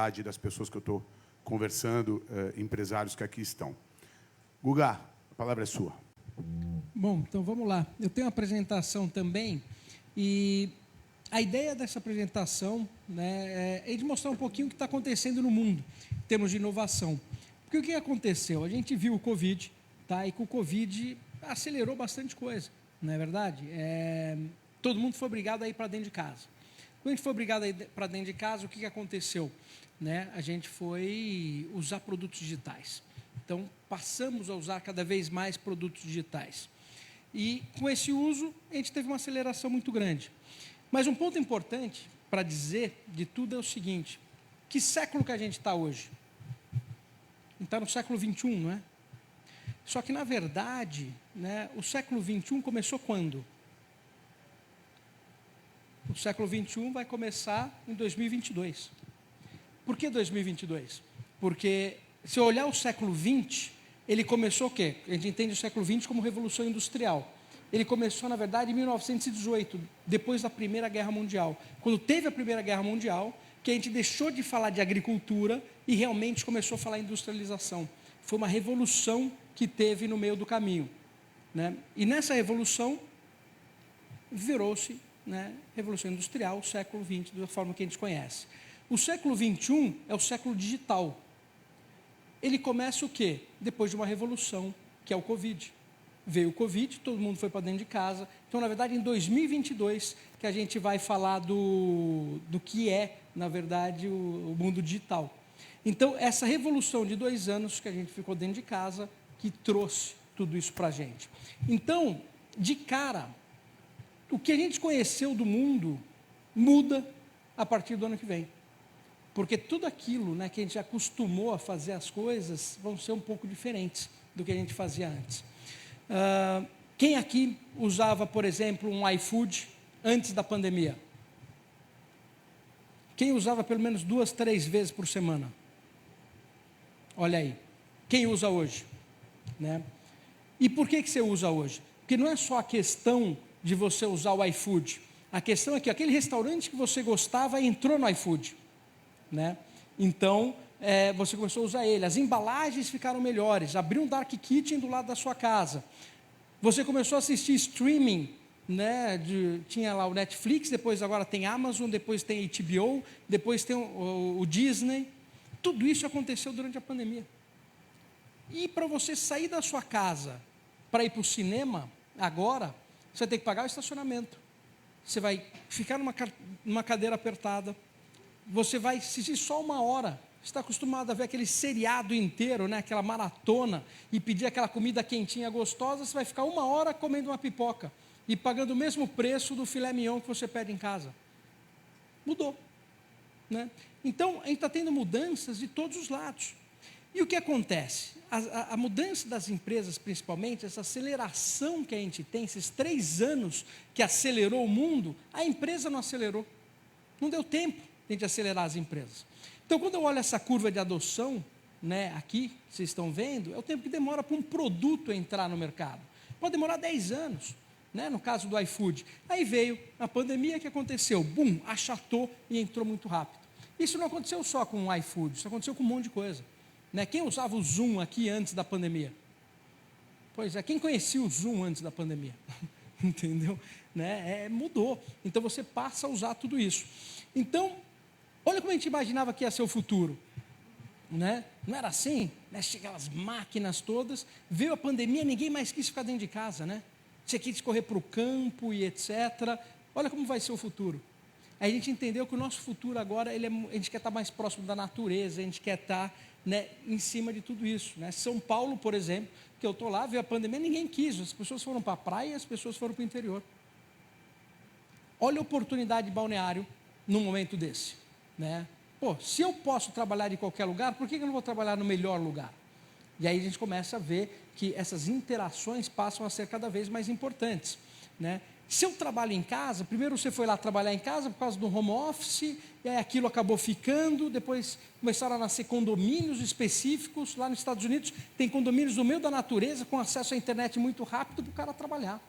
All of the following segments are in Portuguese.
das pessoas que eu estou conversando, empresários que aqui estão. Guga, a palavra é sua. Bom, então vamos lá. Eu tenho uma apresentação também e a ideia dessa apresentação, né, é de mostrar um pouquinho o que está acontecendo no mundo em termos de inovação. Porque o que aconteceu? A gente viu o Covid, tá? E com o Covid acelerou bastante coisa, não é verdade? Todo mundo foi obrigado a ir para dentro de casa. Quando a gente foi obrigado a ir para dentro de casa, o que aconteceu? Né? A gente foi usar produtos digitais. Então, passamos a usar cada vez mais produtos digitais. E, com esse uso, a gente teve uma aceleração muito grande. Mas um ponto importante para dizer de tudo é o seguinte: que século que a gente está hoje? Está no século XXI, não é? Só que, na verdade, né, o século XXI começou quando? O século XXI vai começar em 2022. Por que 2022? Porque, se eu olhar o século XX, ele começou o quê? A gente entende o século XX como Revolução Industrial. Ele começou, na verdade, em 1918, depois da Primeira Guerra Mundial. Quando teve a Primeira Guerra Mundial, que a gente deixou de falar de agricultura e realmente começou a falar em industrialização. Foi uma revolução que teve no meio do caminho, né? E nessa revolução, virou-se, né, Revolução Industrial, o século XX, da forma que a gente conhece. O século XXI é o século digital. Ele começa o quê? Depois de uma revolução, que é o Covid. Veio o Covid, todo mundo foi para dentro de casa. Então, na verdade, em 2022, que a gente vai falar do que é, na verdade, o mundo digital. Então, essa revolução de 2 anos que a gente ficou dentro de casa, que trouxe tudo isso para a gente. Então, de cara, o que a gente conheceu do mundo muda a partir do ano que vem. Porque tudo aquilo, né, que a gente acostumou a fazer as coisas vão ser um pouco diferentes do que a gente fazia antes. Quem aqui usava, por exemplo, um iFood antes da pandemia? Quem usava pelo menos 2, 3 vezes por semana? Olha aí. Quem usa hoje? Né? E por que você usa hoje? Porque não é só a questão de você usar o iFood. A questão é que aquele restaurante que você gostava entrou no iFood, né? Então, você começou a usar ele. As embalagens ficaram melhores. Abriu um Dark Kitchen do lado da sua casa. Você começou a assistir streaming, né? Tinha lá o Netflix, depois agora tem Amazon, depois tem HBO, depois tem o Disney. Tudo isso aconteceu durante a pandemia. E para você sair da sua casa para ir para o cinema, agora, você tem que pagar o estacionamento. Você vai ficar numa cadeira apertada. Você vai assistir só 1 hora. Você está acostumado a ver aquele seriado inteiro, né? Aquela maratona, e pedir aquela comida quentinha, gostosa. Você vai ficar 1 hora comendo uma pipoca e pagando o mesmo preço do filé mignon que você pede em casa. Mudou, né? Então, a gente está tendo mudanças de todos os lados. E o que acontece? A mudança das empresas, principalmente, essa aceleração que a gente tem, esses 3 anos que acelerou o mundo, a empresa não acelerou. Não deu tempo de a gente acelerar as empresas. Então, quando eu olho essa curva de adoção, né, aqui, vocês estão vendo, é o tempo que demora para um produto entrar no mercado. Pode demorar 10 anos, né, no caso do iFood. Aí veio a pandemia, que aconteceu? Bum, achatou e entrou muito rápido. Isso não aconteceu só com o iFood, isso aconteceu com um monte de coisa. Né? Quem usava o Zoom aqui antes da pandemia? Pois é, quem conhecia o Zoom antes da pandemia? Entendeu? Né? Mudou. Então, você passa a usar tudo isso. Então, olha como a gente imaginava que ia ser o futuro. Né? Não era assim? Né? Chegaram as máquinas todas, veio a pandemia, ninguém mais quis ficar dentro de casa. Né? Você quis correr para o campo e etc. Olha como vai ser o futuro. Aí a gente entendeu que o nosso futuro agora, a gente quer estar mais próximo da natureza, a gente quer estar, né, em cima de tudo isso. Né? São Paulo, por exemplo, que eu estou lá, veio a pandemia, ninguém quis, as pessoas foram para a praia e as pessoas foram para o interior. Olha a oportunidade de balneário num momento desse. Né? Pô, se eu posso trabalhar de qualquer lugar, por que eu não vou trabalhar no melhor lugar? E aí a gente começa a ver que essas interações passam a ser cada vez mais importantes. Né? Se eu trabalho em casa, primeiro você foi lá trabalhar em casa por causa do home office, e aí aquilo acabou ficando, depois começaram a nascer condomínios específicos, lá nos Estados Unidos tem condomínios no meio da natureza, com acesso à internet muito rápido para o cara trabalhar.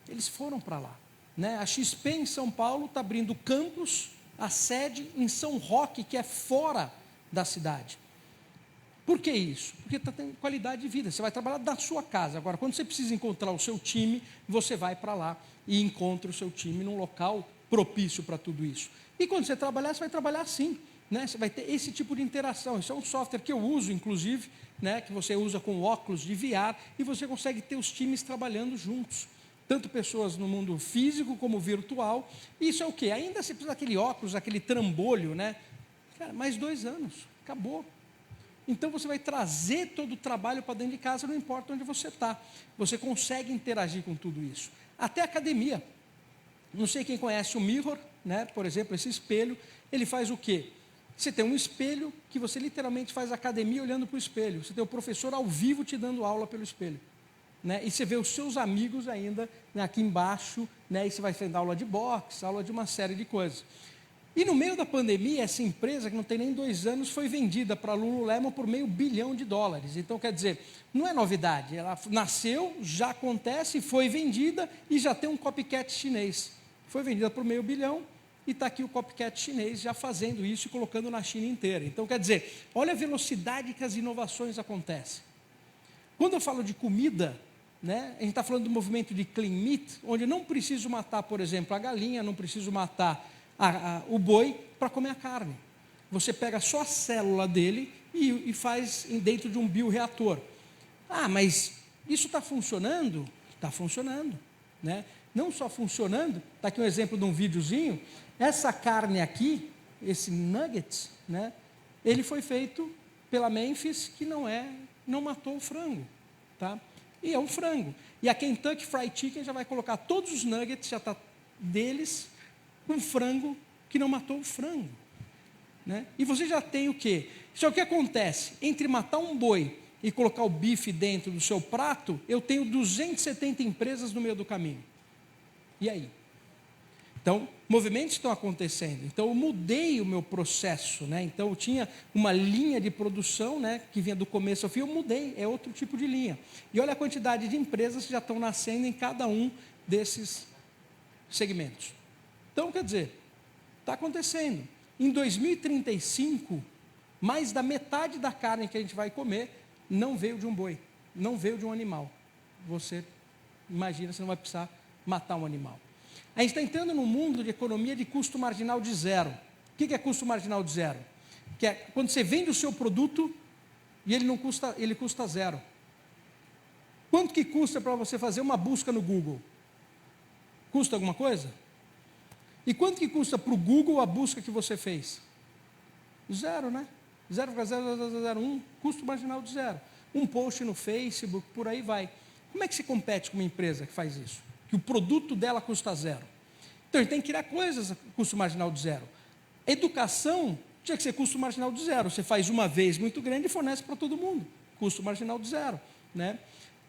Eles foram para lá. Né? A XP em São Paulo está abrindo campus, a sede em São Roque, que é fora da cidade. Por que isso? Porque tem qualidade de vida, você vai trabalhar da sua casa. Agora, quando você precisa encontrar o seu time, você vai para lá e encontra o seu time num local propício para tudo isso. E quando você trabalhar, você vai trabalhar assim, né? Você vai ter esse tipo de interação. Isso é um software que eu uso, inclusive, né? Que você usa com óculos de VR, e você consegue ter os times trabalhando juntos. Tanto pessoas no mundo físico como virtual. Isso é o quê? Ainda você precisa daquele óculos, aquele trambolho, né? Cara, mais 2 anos, acabou. Então você vai trazer todo o trabalho para dentro de casa, não importa onde você está. Você consegue interagir com tudo isso. Até a academia. Não sei quem conhece o Mirror, né? Por exemplo, esse espelho, ele faz o quê? Você tem um espelho que você literalmente faz academia olhando para o espelho. Você tem o professor ao vivo te dando aula pelo espelho. Né? E você vê os seus amigos ainda, né, aqui embaixo, né, e você vai fazer aula de boxe, aula de uma série de coisas. E no meio da pandemia, essa empresa, que não tem nem 2 anos, foi vendida para a Lululemon por $500 milhão. Então, quer dizer, não é novidade, ela nasceu, já acontece, foi vendida e já tem um copycat chinês. Foi vendida por $500 milhão e está aqui o copycat chinês já fazendo isso e colocando na China inteira. Então, quer dizer, olha a velocidade que as inovações acontecem. Quando eu falo de comida, né, a gente está falando do movimento de clean meat, onde eu não preciso matar, por exemplo, a galinha, não preciso matar o boi para comer a carne. Você pega só a célula dele e faz dentro de um bioreator. Ah, mas isso está funcionando? Está funcionando. Né? Não só funcionando, está aqui um exemplo de um videozinho, essa carne aqui, esse nuggets, né, ele foi feito pela Memphis, que não matou o frango. Tá? E é um frango. E a Kentucky Fried Chicken já vai colocar todos os nuggets, já está deles, com frango que não matou o frango. Né? E você já tem o quê? Só que o que acontece? Entre matar um boi e colocar o bife dentro do seu prato, eu tenho 270 empresas no meio do caminho. E aí? Então, movimentos estão acontecendo. Então, eu mudei o meu processo. Né? Então, eu tinha uma linha de produção, né, que vinha do começo ao fim, eu mudei, é outro tipo de linha. E olha a quantidade de empresas que já estão nascendo em cada um desses segmentos. Então, quer dizer, está acontecendo. Em 2035, mais da metade da carne que a gente vai comer não veio de um boi, não veio de um animal. Você imagina, você não vai precisar matar um animal. A gente está entrando num mundo de economia de custo marginal de zero. O que é custo marginal de zero? Que é quando você vende o seu produto e ele custa zero. Quanto que custa para você fazer uma busca no Google? Custa alguma coisa? E quanto que custa para o Google a busca que você fez? Zero, né? 0,0001, custo marginal de zero. Um post no Facebook, por aí vai. Como é que se compete com uma empresa que faz isso? Que o produto dela custa zero. Então, a gente tem que criar coisas a custo marginal de zero. Educação tinha que ser custo marginal de zero. Você faz uma vez muito grande e fornece para todo mundo. Custo marginal de zero. Né?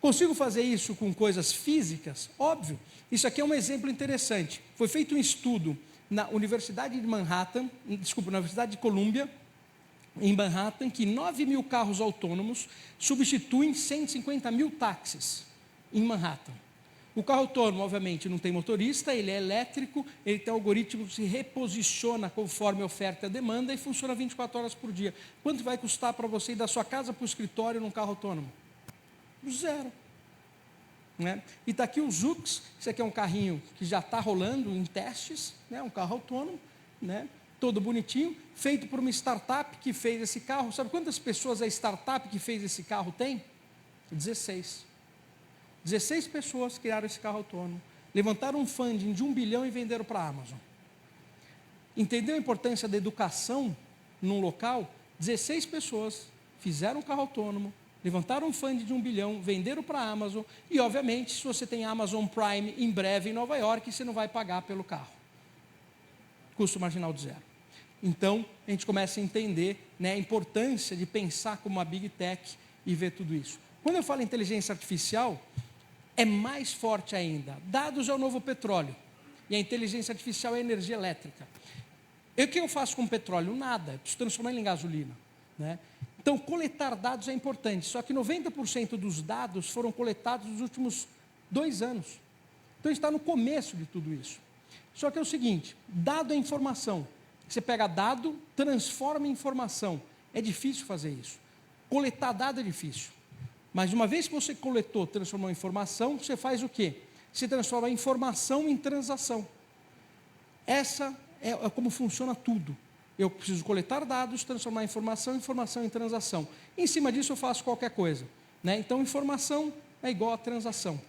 Consigo fazer isso com coisas físicas? Óbvio. Isso aqui é um exemplo interessante. Foi feito um estudo na Universidade de Manhattan, na Universidade de Colômbia, em Manhattan, que 9 mil carros autônomos substituem 150 mil táxis em Manhattan. O carro autônomo, obviamente, não tem motorista, ele é elétrico, ele tem algoritmo que se reposiciona conforme a oferta e a demanda e funciona 24 horas por dia. Quanto vai custar para você ir da sua casa para o escritório num carro autônomo? Zero. Né? E está aqui o Zoox, isso aqui é um carrinho que já está rolando em testes, né? Um carro autônomo, né? Todo bonitinho, feito por uma startup que fez esse carro. Sabe quantas pessoas a startup que fez esse carro tem? 16. 16 pessoas criaram esse carro autônomo, levantaram um funding de $1 bilhão e venderam para a Amazon. Entendeu a importância da educação num local? 16 pessoas fizeram um carro autônomo, levantaram um funding de $1 bilhão, venderam para a Amazon, e obviamente, se você tem Amazon Prime em breve em Nova York, você não vai pagar pelo carro. Custo marginal de zero. Então, a gente começa a entender, né, a importância de pensar como uma Big Tech e ver tudo isso. Quando eu falo em inteligência artificial, é mais forte ainda. Dados é o novo petróleo. E a inteligência artificial é a energia elétrica. E o que eu faço com o petróleo? Nada. Eu preciso transformar ele em gasolina. Né? Então, coletar dados é importante. Só que 90% dos dados foram coletados nos últimos 2 anos. Então, a gente está no começo de tudo isso. Só que é o seguinte, dado é informação. Você pega dado, transforma em informação. É difícil fazer isso. Coletar dado é difícil. Mas uma vez que você coletou, transformou em informação, você faz o quê? Você transforma a informação em transação. Essa é como funciona tudo. Eu preciso coletar dados, transformar informação em transação. Em cima disso eu faço qualquer coisa, né? Então, informação é igual a transação.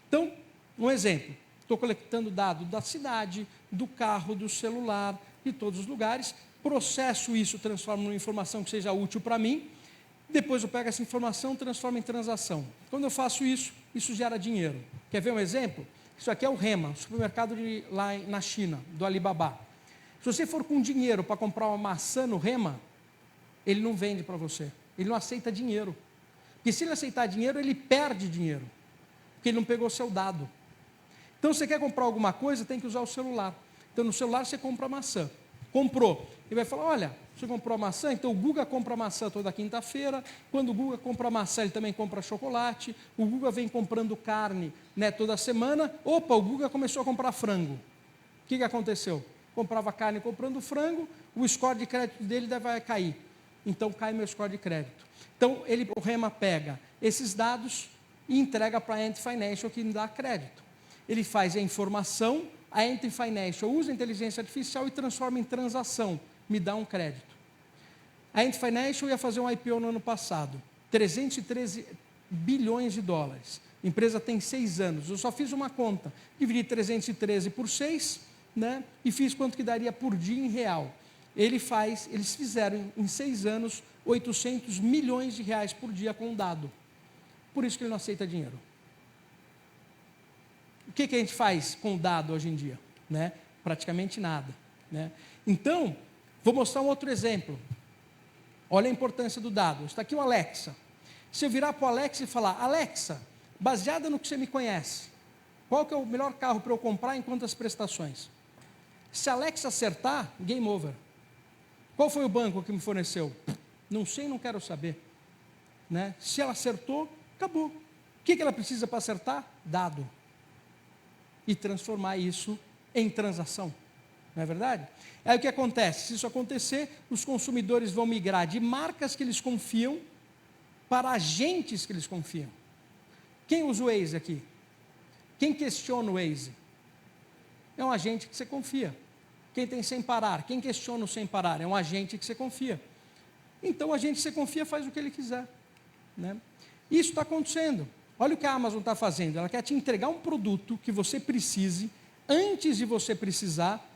Então, um exemplo. Estou coletando dados da cidade, do carro, do celular, de todos os lugares. Processo isso, transformo numa informação que seja útil para mim. Depois eu pego essa informação e transformo em transação. Quando eu faço isso, isso gera dinheiro. Quer ver um exemplo? Isso aqui é o Hema, supermercado lá na China, do Alibaba. Se você for com dinheiro para comprar uma maçã no Hema, ele não vende para você. Ele não aceita dinheiro. Porque se ele aceitar dinheiro, ele perde dinheiro. Porque ele não pegou seu dado. Então, se você quer comprar alguma coisa, tem que usar o celular. Então, no celular você compra a maçã. Comprou. Ele vai falar, olha, você comprou a maçã, então o Guga compra a maçã toda quinta-feira. Quando o Guga compra a maçã, ele também compra chocolate. O Guga vem comprando carne, né, toda semana. Opa, o Guga começou a comprar frango. O que aconteceu? Comprava carne comprando frango, o score de crédito dele vai cair. Então, cai meu score de crédito. Então, o Hema pega esses dados e entrega para a Ant Financial, que me dá crédito. Ele faz a informação, a Ant Financial usa a inteligência artificial e transforma em transação, me dá um crédito. A Ant Financial ia fazer um IPO no ano passado, 313 bilhões de dólares. A empresa tem 6 anos, eu só fiz uma conta, dividi 313 por 6, né, e fiz quanto que daria por dia em real. Eles fizeram em 6 anos 800 milhões de reais por dia com o dado. Por isso que ele não aceita dinheiro. O que a gente faz com o dado hoje em dia? Né? Praticamente nada. Né? Então, vou mostrar um outro exemplo. Olha a importância do dado. Está aqui o Alexa. Se eu virar para o Alexa e falar, Alexa, baseada no que você me conhece, qual que é o melhor carro para eu comprar em quantas prestações? Se a Alexa acertar, game over. Qual foi o banco que me forneceu? Não sei, não quero saber. Né? Se ela acertou, acabou. O que ela precisa para acertar? Dado. E transformar isso em transação. Não é verdade? Aí o que acontece? Se isso acontecer, os consumidores vão migrar de marcas que eles confiam para agentes que eles confiam. Quem usa o Waze aqui? Quem questiona o Waze? É um agente que você confia. Quem tem sem parar? Quem questiona o sem parar? É um agente que você confia. Então, o agente que você confia faz o que ele quiser. Né? Isso está acontecendo. Olha o que a Amazon está fazendo. Ela quer te entregar um produto que você precise, antes de você precisar,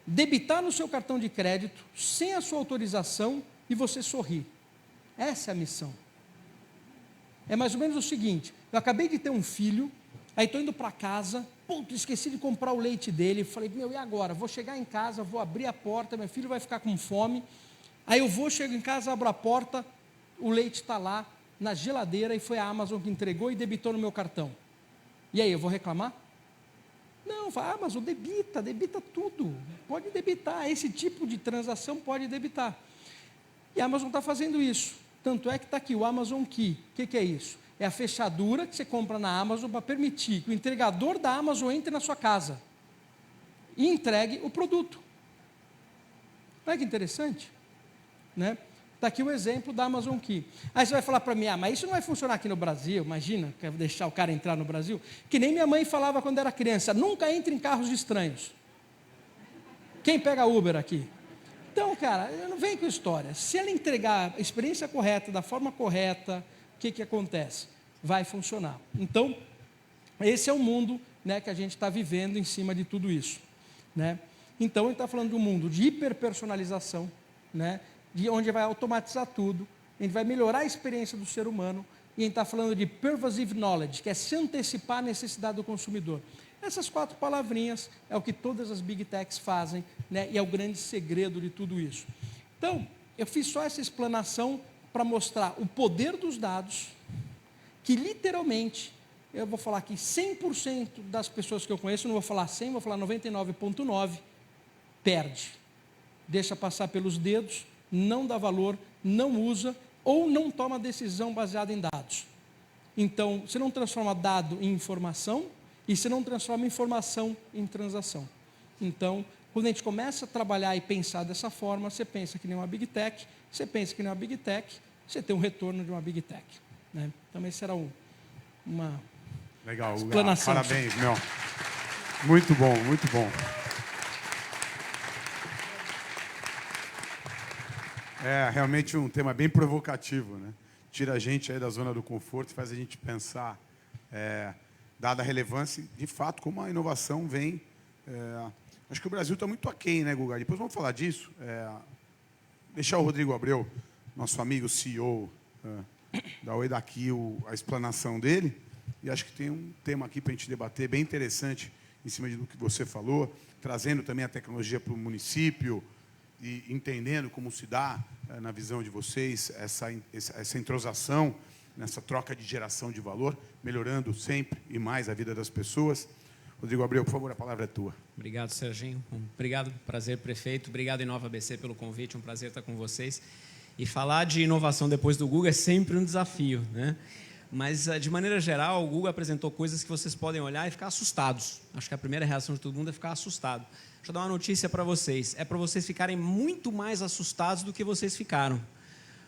debitar no seu cartão de crédito, sem a sua autorização, e você sorrir. Essa é a missão. É mais ou menos o seguinte, eu acabei de ter um filho, aí estou indo para casa, esqueci de comprar o leite dele, falei, e agora? Vou chegar em casa, vou abrir a porta, meu filho vai ficar com fome, aí eu chego em casa, abro a porta, o leite está lá, na geladeira, e foi a Amazon que entregou e debitou no meu cartão. E aí, eu vou reclamar? Não, a Amazon debita tudo, pode debitar, esse tipo de transação pode debitar. E a Amazon está fazendo isso, tanto é que está aqui o Amazon Key. O que é isso? É a fechadura que você compra na Amazon para permitir que o entregador da Amazon entre na sua casa e entregue o produto. Olha que interessante, né? Está aqui o exemplo da Amazon Key. Aí você vai falar para mim, mas isso não vai funcionar aqui no Brasil, imagina, quer deixar o cara entrar no Brasil? Que nem minha mãe falava quando era criança, nunca entre em carros estranhos. Quem pega Uber aqui? Então, cara, não vem com história. Se ela entregar a experiência correta, da forma correta, o que acontece? Vai funcionar. Então, esse é o mundo, né, que a gente está vivendo em cima de tudo isso. Né? Então, a gente está falando de um mundo de hiperpersonalização, né, de onde vai automatizar tudo, a gente vai melhorar a experiência do ser humano, e a gente está falando de pervasive knowledge, que é se antecipar à necessidade do consumidor. Essas 4 palavrinhas é o que todas as Big Techs fazem, né, e é o grande segredo de tudo isso. Então, eu fiz só essa explanação para mostrar o poder dos dados, que literalmente, eu vou falar aqui, 100% das pessoas que eu conheço, não vou falar 100, vou falar 99,9%, perde. Deixa passar pelos dedos, não dá valor, não usa, ou não toma decisão baseada em dados. Então, você não transforma dado em informação, e você não transforma informação em transação. Então, Quando a gente começa a trabalhar e pensar dessa forma, você pensa que nem uma Big Tech, você pensa que nem uma Big Tech, você tem um retorno de uma Big Tech. Né? Então, esse era uma Legal, explanação. Parabéns, meu. Muito bom, muito bom. É realmente um tema bem provocativo, né? Tira a gente aí da zona do conforto e faz a gente pensar, dada a relevância, de fato, como a inovação vem. Acho que o Brasil está muito aquém, né, Guga? Depois vamos falar disso. Deixar o Rodrigo Abreu, nosso amigo CEO da Oi daqui, a explanação dele. E acho que tem um tema aqui para a gente debater bem interessante em cima do que você falou, trazendo também a tecnologia para o município e entendendo como se dá, na visão de vocês, essa entrosação, nessa troca de geração de valor, melhorando sempre e mais a vida das pessoas. Rodrigo Abreu, por favor, a palavra é tua. Obrigado, Serginho. Obrigado, prazer, prefeito. Obrigado, Inova ABC, pelo convite. Um prazer estar com vocês. E falar de inovação depois do Google é sempre um desafio, né? Mas, de maneira geral, o Google apresentou coisas que vocês podem olhar e ficar assustados. Acho que a primeira reação de todo mundo é ficar assustado. Deixa eu dar uma notícia para vocês. É para vocês ficarem muito mais assustados do que vocês ficaram.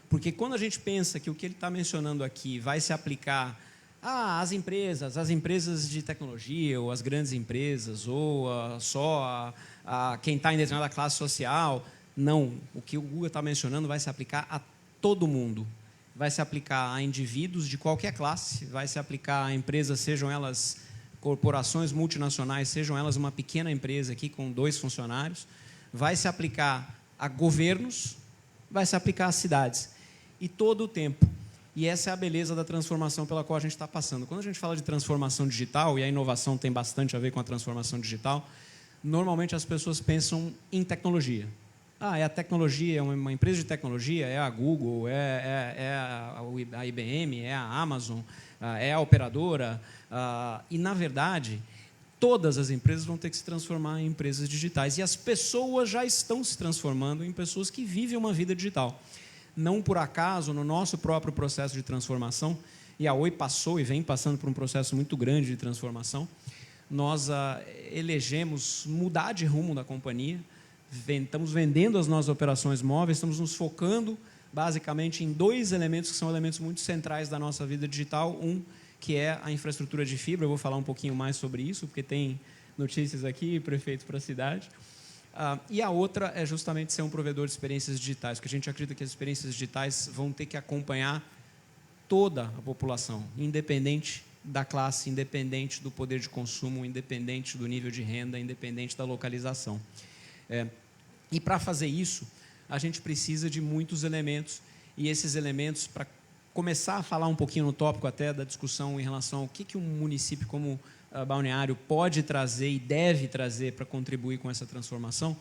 Porque quando a gente pensa que o que ele está mencionando aqui vai se aplicar às empresas de tecnologia, ou as grandes empresas, ou só a quem está em determinada classe social, não. O que o Google está mencionando vai se aplicar a todo mundo. Vai se aplicar a indivíduos de qualquer classe, vai se aplicar a empresas, sejam elas corporações multinacionais, sejam elas uma pequena empresa aqui com 2 funcionários, vai se aplicar a governos, vai se aplicar a cidades. E todo o tempo. E essa é a beleza da transformação pela qual a gente está passando. Quando a gente fala de transformação digital, e a inovação tem bastante a ver com a transformação digital, normalmente as pessoas pensam em tecnologia. É a tecnologia, é uma empresa de tecnologia, é a Google, é a IBM, é a Amazon, é a operadora. E, na verdade, todas as empresas vão ter que se transformar em empresas digitais. E as pessoas já estão se transformando em pessoas que vivem uma vida digital. Não por acaso, no nosso próprio processo de transformação, e a Oi passou e vem passando por um processo muito grande de transformação, nós elegemos mudar de rumo da companhia. Estamos vendendo as nossas operações móveis, estamos nos focando basicamente em 2 elementos que são elementos muito centrais da nossa vida digital. Um, que é a infraestrutura de fibra, eu vou falar um pouquinho mais sobre isso, porque tem notícias aqui, prefeito para a cidade. E a outra é justamente ser um provedor de experiências digitais, porque a gente acredita que as experiências digitais vão ter que acompanhar toda a população, independente da classe, independente do poder de consumo, independente do nível de renda, independente da localização. E para fazer isso, a gente precisa de muitos elementos, e esses elementos, para começar a falar um pouquinho no tópico até da discussão em relação ao que um município como Balneário pode trazer e deve trazer para contribuir com essa transformação,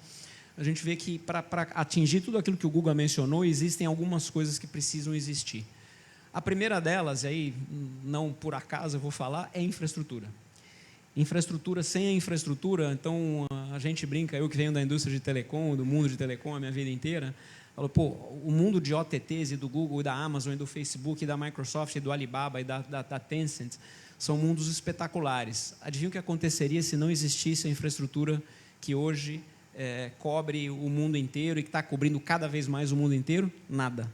a gente vê que para atingir tudo aquilo que o Guga mencionou, existem algumas coisas que precisam existir. A primeira delas, e aí não por acaso eu vou falar, é infraestrutura. Infraestrutura, sem a infraestrutura, então a gente brinca, eu que venho da indústria de telecom, do mundo de telecom a minha vida inteira, falo, o mundo de OTTs e do Google, e da Amazon, e do Facebook, e da Microsoft, e do Alibaba, e da Tencent, são mundos espetaculares. Adivinha o que aconteceria se não existisse a infraestrutura que hoje cobre o mundo inteiro e que está cobrindo cada vez mais o mundo inteiro? Nada.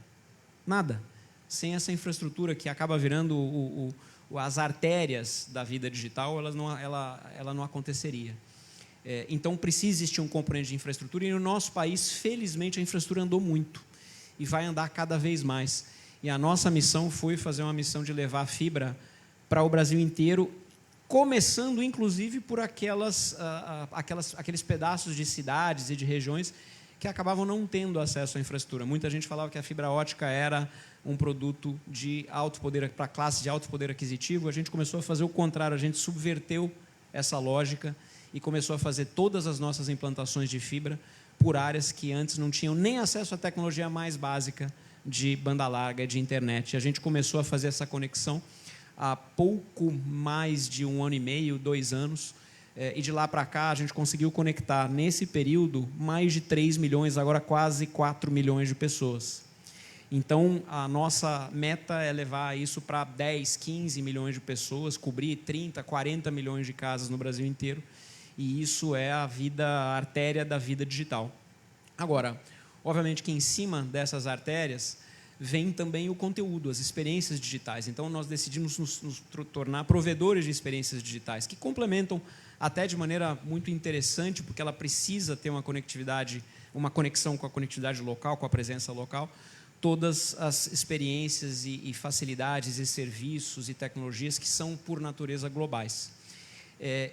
Nada. Sem essa infraestrutura que acaba virando as artérias da vida digital, ela não aconteceria. Então, precisa existir um componente de infraestrutura, e no nosso país, felizmente, a infraestrutura andou muito e vai andar cada vez mais. E a nossa missão foi fazer uma missão de levar a fibra para o Brasil inteiro, começando, inclusive, por aqueles pedaços de cidades e de regiões que acabavam não tendo acesso à infraestrutura. Muita gente falava que a fibra ótica era um produto de alto poder, para a classe de alto poder aquisitivo. A gente começou a fazer o contrário, a gente subverteu essa lógica e começou a fazer todas as nossas implantações de fibra por áreas que antes não tinham nem acesso à tecnologia mais básica de banda larga, de internet. E a gente começou a fazer essa conexão há pouco mais de 1 ano e meio, 2 anos, e de lá para cá a gente conseguiu conectar, nesse período, mais de 3 milhões, agora quase 4 milhões de pessoas. Então, a nossa meta é levar isso para 10, 15 milhões de pessoas, cobrir 30, 40 milhões de casas no Brasil inteiro. e isso é a artéria da vida digital. Agora, obviamente que em cima dessas artérias vem também o conteúdo, as experiências digitais. Então, nós decidimos nos tornar provedores de experiências digitais, que complementam até de maneira muito interessante, porque ela precisa ter uma conexão com a conectividade local, com a presença local, todas as experiências e facilidades e serviços e tecnologias que são, por natureza, globais.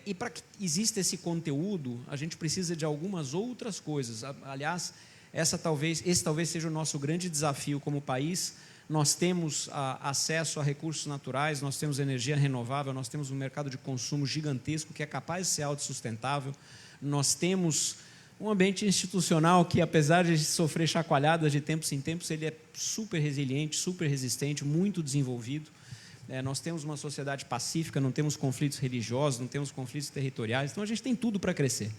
E para que exista esse conteúdo, a gente precisa de algumas outras coisas. Aliás, esse talvez seja o nosso grande desafio como país. Nós temos acesso a recursos naturais, nós temos energia renovável, nós temos um mercado de consumo gigantesco que é capaz de ser autossustentável, nós temos um ambiente institucional que, apesar de sofrer chacoalhadas de tempos em tempos, ele é super resiliente, super resistente, muito desenvolvido. Nós temos uma sociedade pacífica, não temos conflitos religiosos, não temos conflitos territoriais, então a gente tem tudo para crescer.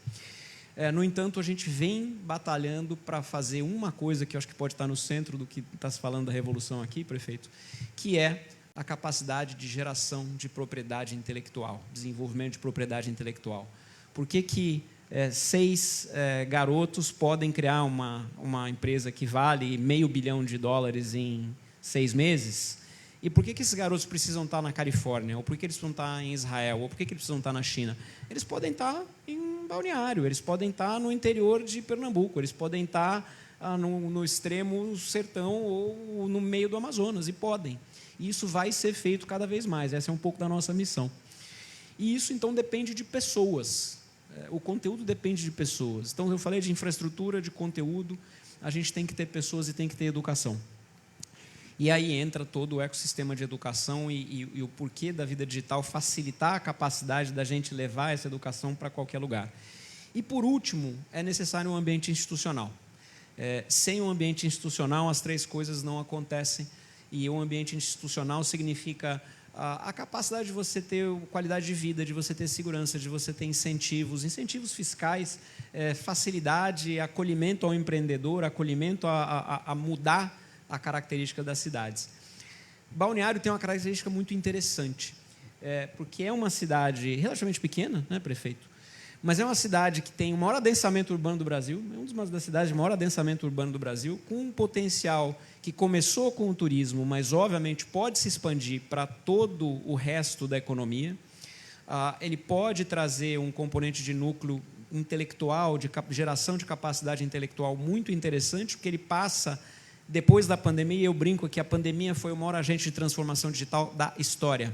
No entanto, a gente vem batalhando para fazer uma coisa que eu acho que pode estar no centro do que está se falando da revolução aqui, prefeito, que é a capacidade de geração de propriedade intelectual, desenvolvimento de propriedade intelectual. Por que 6 garotos podem criar uma empresa que vale $500 bilhão em 6 meses? E por que esses garotos precisam estar na Califórnia? Ou por que eles precisam estar em Israel? Ou por que eles precisam estar na China? Eles podem estar em Balneário, eles podem estar no interior de Pernambuco, eles podem estar no extremo sertão ou no meio do Amazonas, e podem. E isso vai ser feito cada vez mais, essa é um pouco da nossa missão. E isso, então, depende de pessoas. O conteúdo depende de pessoas. Então, eu falei de infraestrutura, de conteúdo, a gente tem que ter pessoas e tem que ter educação. E aí entra todo o ecossistema de educação e o porquê da vida digital facilitar a capacidade da gente levar essa educação para qualquer lugar. E, por último, é necessário um ambiente institucional. Sem um ambiente institucional, as 3 coisas não acontecem. E um ambiente institucional significa a capacidade de você ter qualidade de vida, de você ter segurança, de você ter incentivos fiscais, facilidade, acolhimento ao empreendedor, acolhimento a mudar a característica das cidades. Balneário tem uma característica muito interessante, porque é uma cidade relativamente pequena, né, prefeito? Mas é uma cidade que tem o maior adensamento urbano do Brasil, é uma das cidades de maior adensamento urbano do Brasil, com um potencial que começou com o turismo, mas, obviamente, pode se expandir para todo o resto da economia. Ele pode trazer um componente de núcleo intelectual, de geração de capacidade intelectual muito interessante, porque ele passa... Depois da pandemia, eu brinco que a pandemia foi o maior agente de transformação digital da história.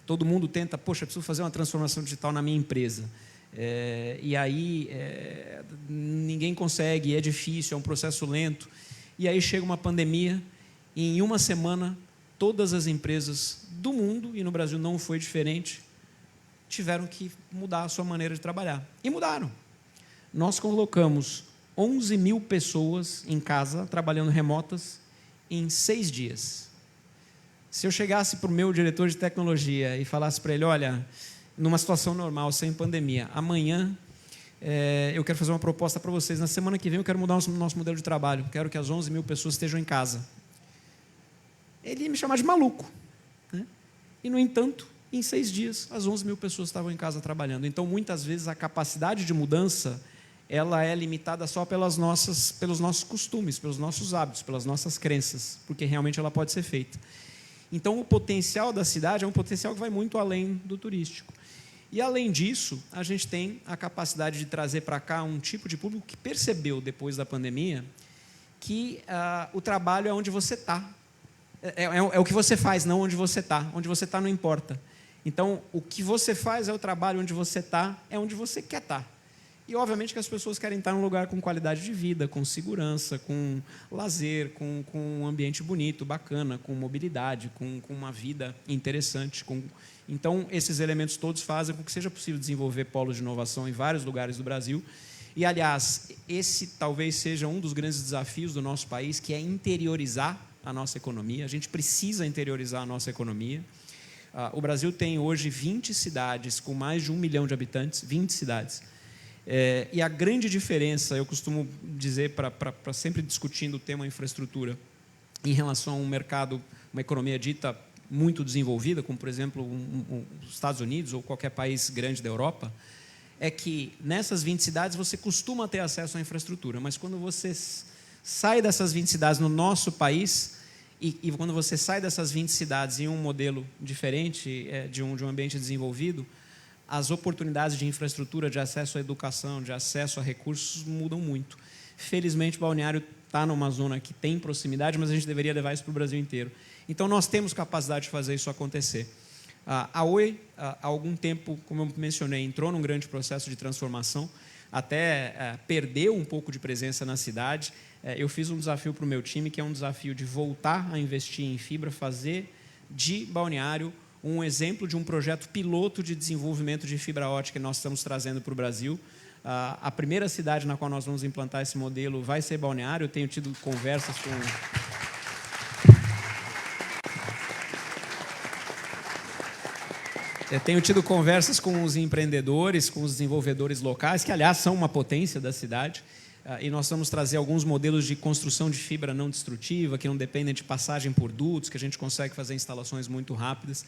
Todo mundo tenta, poxa, preciso fazer uma transformação digital na minha empresa. E aí ninguém consegue, é difícil, é um processo lento. E aí chega uma pandemia e em uma semana todas as empresas do mundo, e no Brasil não foi diferente, tiveram que mudar a sua maneira de trabalhar. E mudaram. Nós colocamos 11 mil pessoas em casa, trabalhando remotas, em 6 dias. Se eu chegasse para o meu diretor de tecnologia e falasse para ele, olha, numa situação normal, sem pandemia, amanhã eu quero fazer uma proposta para vocês, na semana que vem eu quero mudar o nosso modelo de trabalho, quero que as 11 mil pessoas estejam em casa. Ele ia me chamar de maluco, né? E, no entanto, em 6 dias, as 11 mil pessoas estavam em casa trabalhando. Então, muitas vezes, a capacidade de mudança ela é limitada só pelos nossos costumes, pelos nossos hábitos, pelas nossas crenças, porque realmente ela pode ser feita. Então, o potencial da cidade é um potencial que vai muito além do turístico. E, além disso, a gente tem a capacidade de trazer para cá um tipo de público que percebeu, depois da pandemia, que o trabalho é onde você está. É o que você faz, não onde você está. Onde você está não importa. Então, o que você faz é o trabalho, onde você está é onde você quer estar. E, obviamente, que as pessoas querem estar num lugar com qualidade de vida, com segurança, com lazer, com um ambiente bonito, bacana, com mobilidade, com uma vida interessante. Então, esses elementos todos fazem com que seja possível desenvolver polos de inovação em vários lugares do Brasil. E, aliás, esse talvez seja um dos grandes desafios do nosso país, que é interiorizar a nossa economia. A gente precisa interiorizar a nossa economia. O Brasil tem hoje 20 cidades com mais de 1 milhão de habitantes, 20 cidades. E a grande diferença, eu costumo dizer, para sempre discutindo o tema infraestrutura, em relação a um mercado, uma economia dita muito desenvolvida, como, por exemplo, os Estados Unidos ou qualquer país grande da Europa, é que nessas 20 cidades você costuma ter acesso à infraestrutura, mas quando você sai dessas 20 cidades no nosso país, e quando você sai dessas 20 cidades em um modelo diferente, de um ambiente desenvolvido, as oportunidades de infraestrutura, de acesso à educação, de acesso a recursos mudam muito. Felizmente, Balneário está numa zona que tem proximidade, mas a gente deveria levar isso para o Brasil inteiro. Então, nós temos capacidade de fazer isso acontecer. A Oi, há algum tempo, como eu mencionei, entrou num grande processo de transformação, até perdeu um pouco de presença na cidade. Eu fiz um desafio para o meu time, que é um desafio de voltar a investir em fibra, fazer de Balneário um exemplo de um projeto piloto de desenvolvimento de fibra ótica que nós estamos trazendo para o Brasil. A primeira cidade na qual nós vamos implantar esse modelo vai ser Balneário. Eu tenho tido conversas com... os empreendedores, com os desenvolvedores locais, que, aliás, são uma potência da cidade. E nós vamos trazer alguns modelos de construção de fibra não destrutiva, que não dependem de passagem por dutos, que a gente consegue fazer instalações muito rápidas.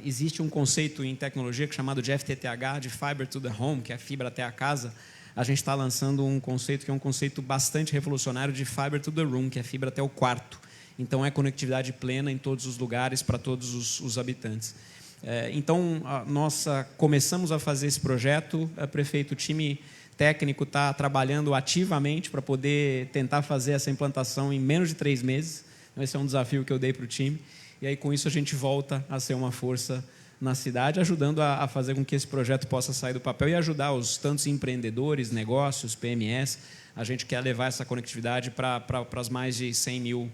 Existe um conceito em tecnologia chamado de FTTH, de Fiber to the Home, que é a fibra até a casa. A gente está lançando um conceito que é um conceito bastante revolucionário de Fiber to the Room, que é fibra até o quarto. Então, é conectividade plena em todos os lugares, para todos os habitantes. Então, nós começamos a fazer esse projeto. Prefeito, o time técnico está trabalhando ativamente para poder tentar fazer essa implantação em menos de 3 meses. Esse é um desafio que eu dei para o time. E aí, com isso, a gente volta a ser uma força na cidade, ajudando a fazer com que esse projeto possa sair do papel e ajudar os tantos empreendedores, negócios, PMS. A gente quer levar essa conectividade para as mais de 100 mil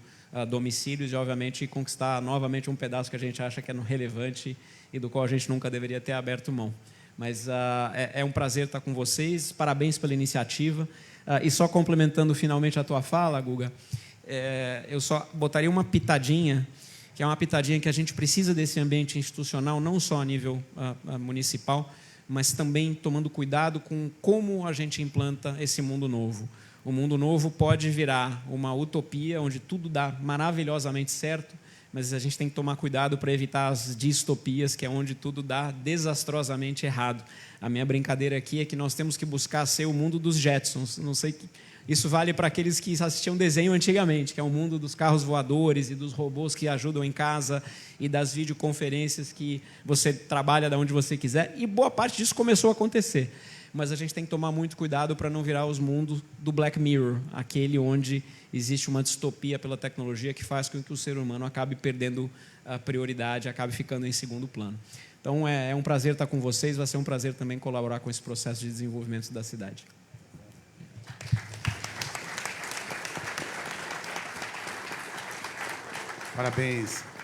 domicílios e, obviamente, conquistar novamente um pedaço que a gente acha que é relevante e do qual a gente nunca deveria ter aberto mão. Mas é um prazer estar com vocês, parabéns pela iniciativa. E só complementando finalmente a tua fala, Guga, eu só botaria uma pitadinha, que é uma pitadinha que a gente precisa desse ambiente institucional, não só a nível municipal, mas também tomando cuidado com como a gente implanta esse mundo novo. O mundo novo pode virar uma utopia, onde tudo dá maravilhosamente certo, mas a gente tem que tomar cuidado para evitar as distopias, que é onde tudo dá desastrosamente errado. A minha brincadeira aqui é que nós temos que buscar ser o mundo dos Jetsons. Não sei, isso vale para aqueles que assistiam desenho antigamente, que é o mundo dos carros voadores e dos robôs que ajudam em casa e das videoconferências que você trabalha de onde você quiser. E boa parte disso começou a acontecer. Mas a gente tem que tomar muito cuidado para não virar os mundos do Black Mirror, aquele onde existe uma distopia pela tecnologia que faz com que o ser humano acabe perdendo a prioridade, acabe ficando em segundo plano. Então, é um prazer estar com vocês, vai ser um prazer também colaborar com esse processo de desenvolvimento da cidade.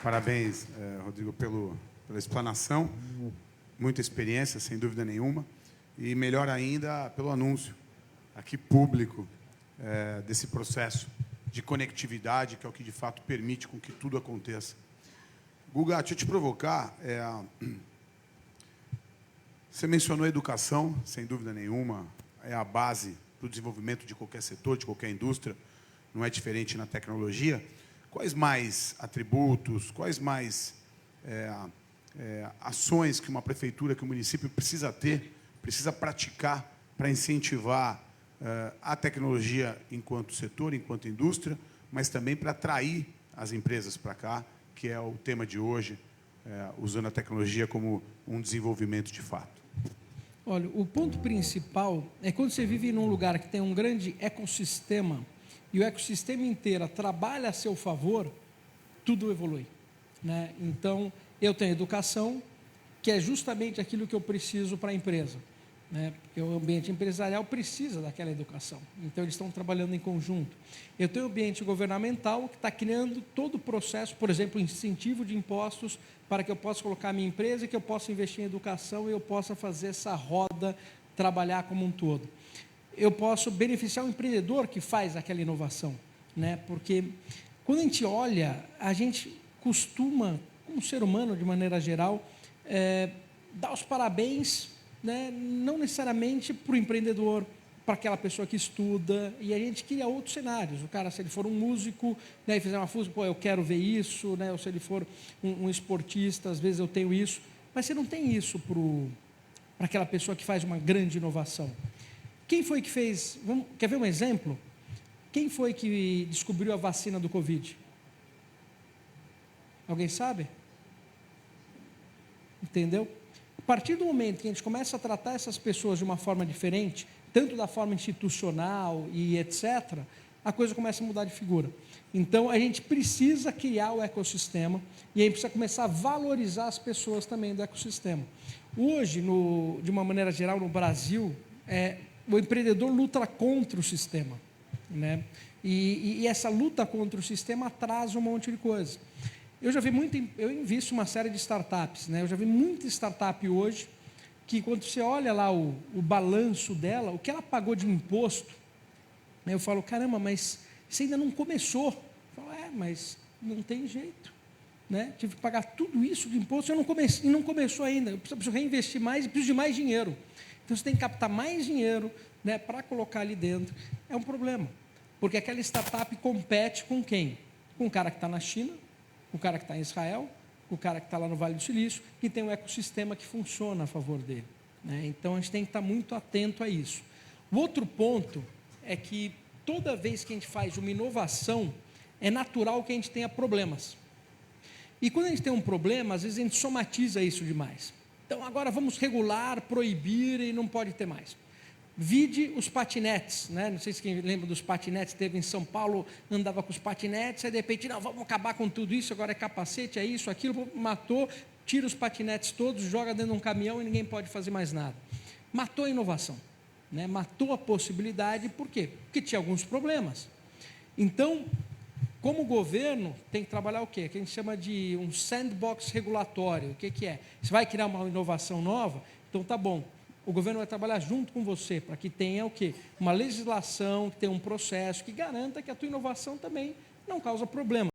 Parabéns, Rodrigo, pela explanação. Muita experiência, sem dúvida nenhuma. E, melhor ainda, pelo anúncio aqui público desse processo de conectividade, que é o que, de fato, permite com que tudo aconteça. Guga, deixa eu te provocar. Você mencionou a educação, sem dúvida nenhuma, é a base do desenvolvimento de qualquer setor, de qualquer indústria, não é diferente na tecnologia. Quais mais atributos, quais mais ações que uma prefeitura, que um município precisa ter, precisa praticar para incentivar a tecnologia enquanto setor, enquanto indústria, mas também para atrair as empresas para cá, que é o tema de hoje, usando a tecnologia como um desenvolvimento de fato? Olha, o ponto principal é quando você vive num lugar que tem um grande ecossistema e o ecossistema inteiro trabalha a seu favor, tudo evolui, né? Então, eu tenho educação, que é justamente aquilo que eu preciso para a empresa, né? Porque o ambiente empresarial precisa daquela educação, então eles estão trabalhando em conjunto. Eu tenho o ambiente governamental, que está criando todo o processo, por exemplo, incentivo de impostos, para que eu possa colocar a minha empresa, que eu possa investir em educação e eu possa fazer essa roda trabalhar como um todo. Eu posso beneficiar o empreendedor que faz aquela inovação, né? Porque quando a gente olha, a gente costuma, como ser humano de maneira geral, dar os parabéns, né? Não necessariamente para o empreendedor, para aquela pessoa que estuda, e a gente cria outros cenários. O cara, se ele for um músico, né, e fizer uma música, pô, eu quero ver isso, né, ou se ele for um esportista, às vezes eu tenho isso, mas você não tem isso para aquela pessoa que faz uma grande inovação. Quem foi que fez, quer ver um exemplo? Quem foi que descobriu a vacina do Covid? Alguém sabe? Entendeu? A partir do momento que a gente começa a tratar essas pessoas de uma forma diferente, tanto da forma institucional e etc., a coisa começa a mudar de figura. Então, a gente precisa criar o ecossistema e a gente precisa começar a valorizar as pessoas também do ecossistema. Hoje, de uma maneira geral, no Brasil, o empreendedor luta contra o sistema, né? E essa luta contra o sistema atrasa um monte de coisa. Eu invisto uma série de startups, né? Eu já vi muita startup hoje que, quando você olha lá o balanço dela, o que ela pagou de imposto, né, eu falo, caramba, mas isso ainda não começou. Eu falo, mas não tem jeito, né? Tive que pagar tudo isso de imposto e não começou ainda. Eu preciso reinvestir mais e preciso de mais dinheiro. Então, você tem que captar mais dinheiro, né, para colocar ali dentro. É um problema, porque aquela startup compete com quem? Com o cara que está na China, com o cara que está em Israel, o cara que está lá no Vale do Silício, que tem um ecossistema que funciona a favor dele, né? Então, a gente tem que estar muito atento a isso. O outro ponto é que toda vez que a gente faz uma inovação, é natural que a gente tenha problemas. E quando a gente tem um problema, às vezes a gente somatiza isso demais. Então, agora vamos regular, proibir e não pode ter mais. Vide os patinetes, né? Não sei se quem lembra dos patinetes, teve em São Paulo, andava com os patinetes, aí de repente, não, vamos acabar com tudo isso, agora é capacete, é isso, aquilo, matou, tira os patinetes todos, joga dentro de um caminhão e ninguém pode fazer mais nada. Matou a inovação, né? Matou a possibilidade, por quê? Porque tinha alguns problemas. Então, como governo, tem que trabalhar o quê? Que a gente chama de um sandbox regulatório. O que é? Você vai criar uma inovação nova? Então, tá bom. O governo vai trabalhar junto com você para que tenha o quê? Uma legislação, que tenha um processo que garanta que a tua inovação também não causa problema.